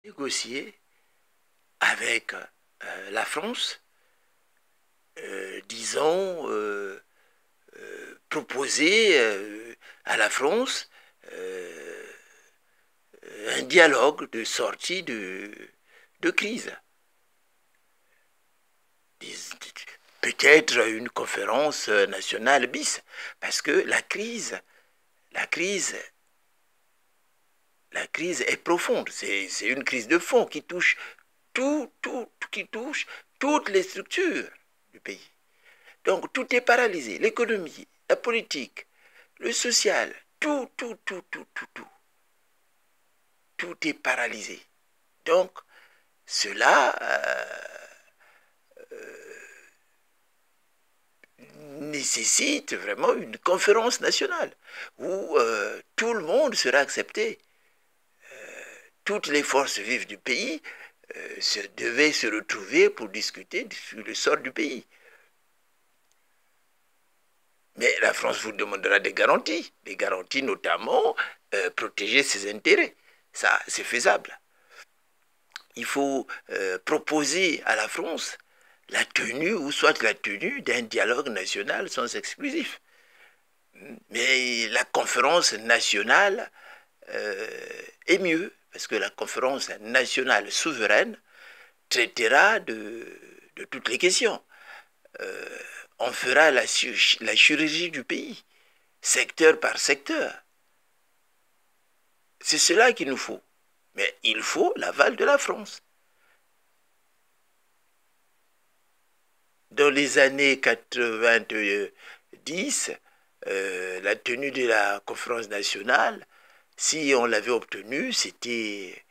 négocier avec la France, disons, proposer à la France un dialogue de sortie de crise. Peut-être une conférence nationale bis, parce que la crise est profonde. C'est une crise de fond qui touche qui touche toutes les structures du pays. Donc tout est paralysé, l'économie, la politique, le social, tout est paralysé. Donc cela nécessite vraiment une conférence nationale où tout le monde sera accepté. Toutes les forces vives du pays devaient se retrouver pour discuter sur le sort du pays. Mais la France vous demandera des garanties notamment protéger ses intérêts. Ça, c'est faisable. Il faut proposer à la France la tenue, ou soit la tenue d'un dialogue national sans exclusif. Mais la conférence nationale est mieux, parce que la conférence nationale souveraine traitera de toutes les questions. On fera la chirurgie du pays, secteur par secteur. C'est cela qu'il nous faut. Mais il faut l'aval de la France. Dans les années 90, la tenue de la conférence nationale, si on l'avait obtenue, c'était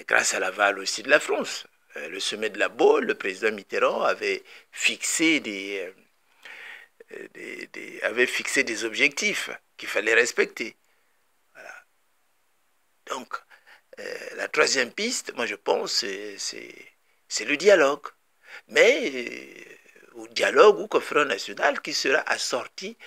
grâce à l'aval aussi de la France. Le sommet de la Baule, le président Mitterrand avait fixé des objectifs qu'il fallait respecter. Voilà. Donc, la troisième piste, moi je pense, c'est le dialogue. Mais au dialogue ou conférence nationale qui sera assorti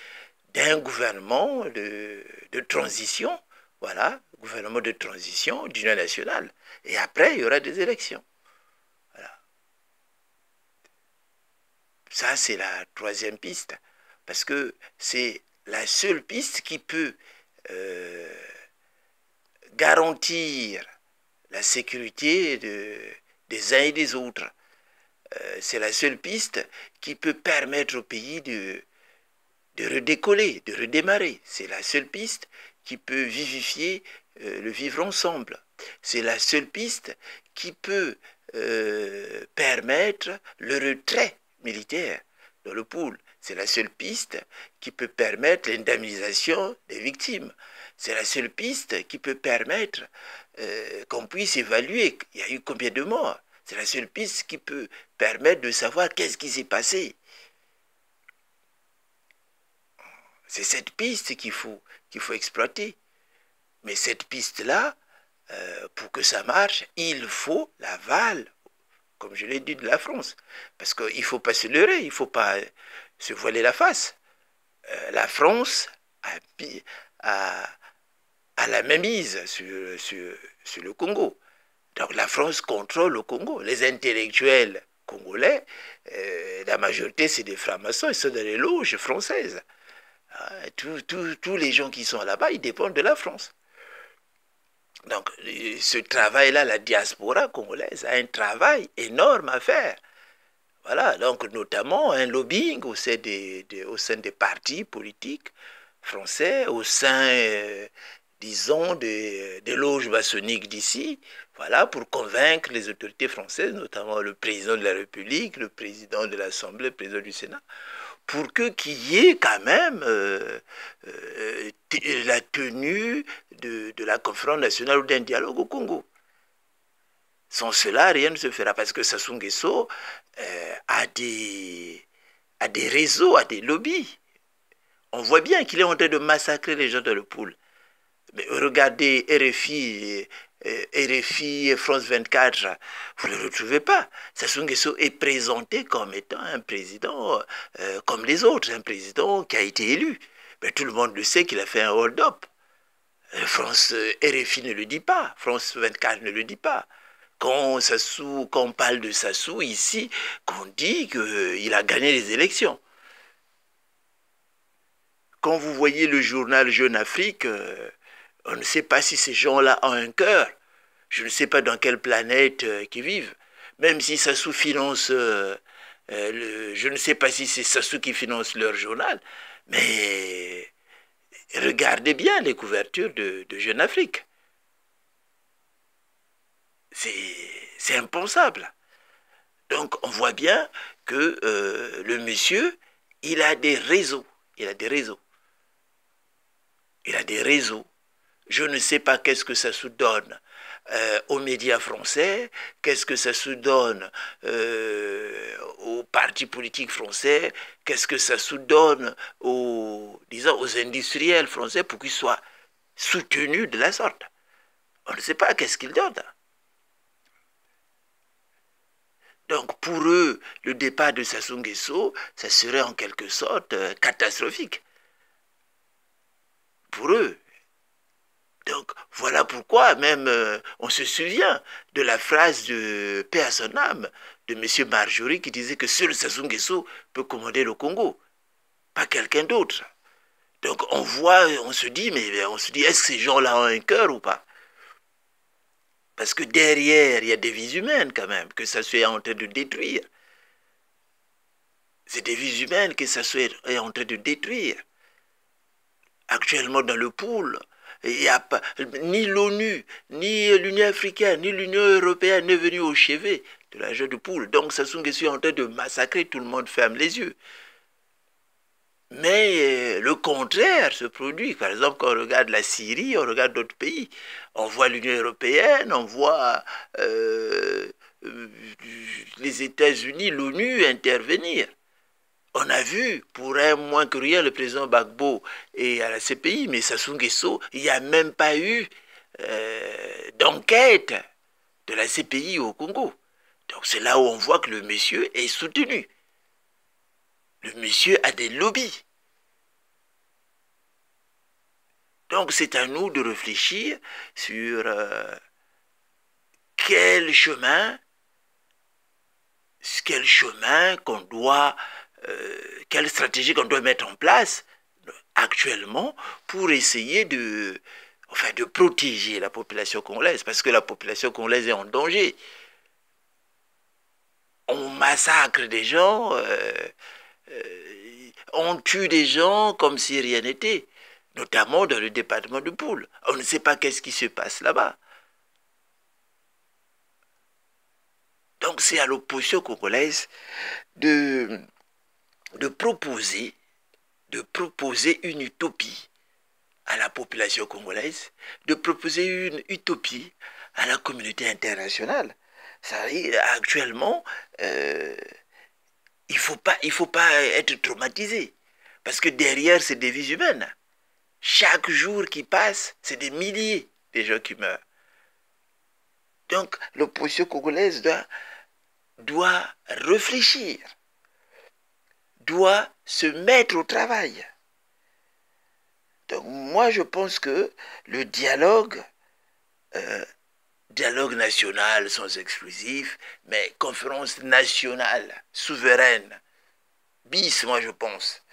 d'un gouvernement de transition, voilà, gouvernement de transition d'union nationale. Et après, il y aura des élections. Voilà. Ça, c'est la troisième piste. Parce que c'est la seule piste qui peut garantir la sécurité des uns et des autres. C'est la seule piste qui peut permettre au pays de redécoller, de redémarrer. C'est la seule piste qui peut vivifier le vivre ensemble. C'est la seule piste qui peut permettre le retrait militaire dans le pool. C'est la seule piste qui peut permettre l'indemnisation des victimes. C'est la seule piste qui peut permettre qu'on puisse évaluer il y a eu combien de morts. C'est la seule piste qui peut permettre de savoir qu'est-ce qui s'est passé. C'est cette piste qu'il faut exploiter. Mais cette piste-là, pour que ça marche, il faut l'aval, comme je l'ai dit, de la France. Parce qu'il ne faut pas se leurrer, il ne faut pas se voiler la face. La France a la mainmise sur le Congo. Donc la France contrôle le Congo. Les intellectuels congolais, la majorité c'est des francs-maçons, ils sont dans les loges françaises. Tous les gens qui sont là-bas, ils dépendent de la France. Donc ce travail-là, la diaspora congolaise a un travail énorme à faire. Voilà, donc notamment un lobbying au sein des partis politiques français, au sein, disons, des loges maçonniques d'ici, voilà, pour convaincre les autorités françaises, notamment le président de la République, le président de l'Assemblée, le président du Sénat, pour qu'il y ait quand même la tenue de la conférence nationale ou d'un dialogue au Congo. Sans cela, rien ne se fera, parce que Sassou Nguesso a des réseaux, a des lobbies. On voit bien qu'il est en train de massacrer les gens dans le pool. Mais regardez RFI, France 24, vous ne le retrouvez pas. Sassou Nguesso est présenté comme étant un président comme les autres, un président qui a été élu. Mais tout le monde le sait qu'il a fait un hold-up. RFI ne le dit pas, France 24 ne le dit pas. Quand on parle de Sassou ici, qu'on dit qu'il a gagné les élections. Quand vous voyez le journal Jeune Afrique, on ne sait pas si ces gens-là ont un cœur. Je ne sais pas dans quelle planète ils vivent. Même si Sassou finance, je ne sais pas si c'est Sassou qui finance leur journal, mais regardez bien les couvertures de Jeune Afrique. C'est impensable. Donc on voit bien que le monsieur, il a des réseaux. Il a des réseaux. Il a des réseaux. Je ne sais pas qu'est-ce que ça se donne aux médias français, qu'est-ce que ça se donne aux partis politiques français, qu'est-ce que ça se donne disons, aux industriels français pour qu'ils soient soutenus de la sorte. On ne sait pas qu'est-ce qu'ils donnent. Donc pour eux, le départ de Sassou Nguesso, ça serait en quelque sorte catastrophique. Pour eux. Donc voilà pourquoi même on se souvient de la phrase de paix à son âme de M. Marjorie qui disait que seul Sassou Nguesso peut commander le Congo, pas quelqu'un d'autre. Donc on voit, on se dit, est-ce que ces gens-là ont un cœur ou pas? Parce que derrière, il y a des vies humaines quand même, que ça soit en train de détruire. C'est des vies humaines que ça soit en train de détruire. Actuellement dans le pool, il n'y a pas, ni l'ONU, ni l'Union africaine, ni l'Union européenne n'est venue au chevet de la jeu de poule. Donc Sassou Nguesso est en train de massacrer, tout le monde ferme les yeux. Mais le contraire se produit. Par exemple, quand on regarde la Syrie, on regarde d'autres pays, on voit l'Union européenne, on voit les États-Unis, l'ONU intervenir. On a vu, pour un moins que rien, le président Gbagbo et à la CPI, mais Sassou Nguesso, il n'y a même pas eu d'enquête de la CPI au Congo. Donc c'est là où on voit que le monsieur est soutenu. Le monsieur a des lobbies. Donc c'est à nous de réfléchir sur quel chemin qu'on doit, quelle stratégie qu'on doit mettre en place actuellement pour essayer de protéger la population congolaise, parce que la population congolaise est en danger. On massacre des gens, on tue des gens comme si rien n'était, notamment dans le département de Poul. On ne sait pas qu'est-ce qui se passe là-bas. Donc c'est à l'opposition congolaise de proposer une utopie à la population congolaise, de proposer une utopie à la communauté internationale. Ça, actuellement, il faut pas être traumatisé. Parce que derrière, c'est des vies humaines. Chaque jour qui passe, c'est des milliers de gens qui meurent. Donc, l'opposition congolaise doit réfléchir, doit se mettre au travail. Donc, moi, je pense que le dialogue national sans exclusif, mais conférence nationale, souveraine, bis, moi je pense,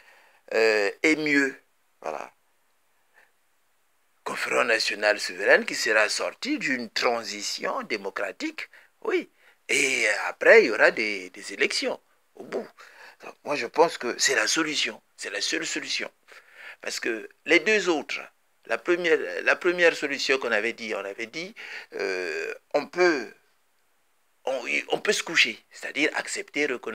est mieux. Voilà. Conférence nationale souveraine qui sera sortie d'une transition démocratique, oui. Et après, il y aura des élections au bout. Donc, moi, je pense que c'est la solution, c'est la seule solution. Parce que les deux autres, la première solution qu'on avait dit, on peut se coucher, c'est-à-dire accepter, reconnaître.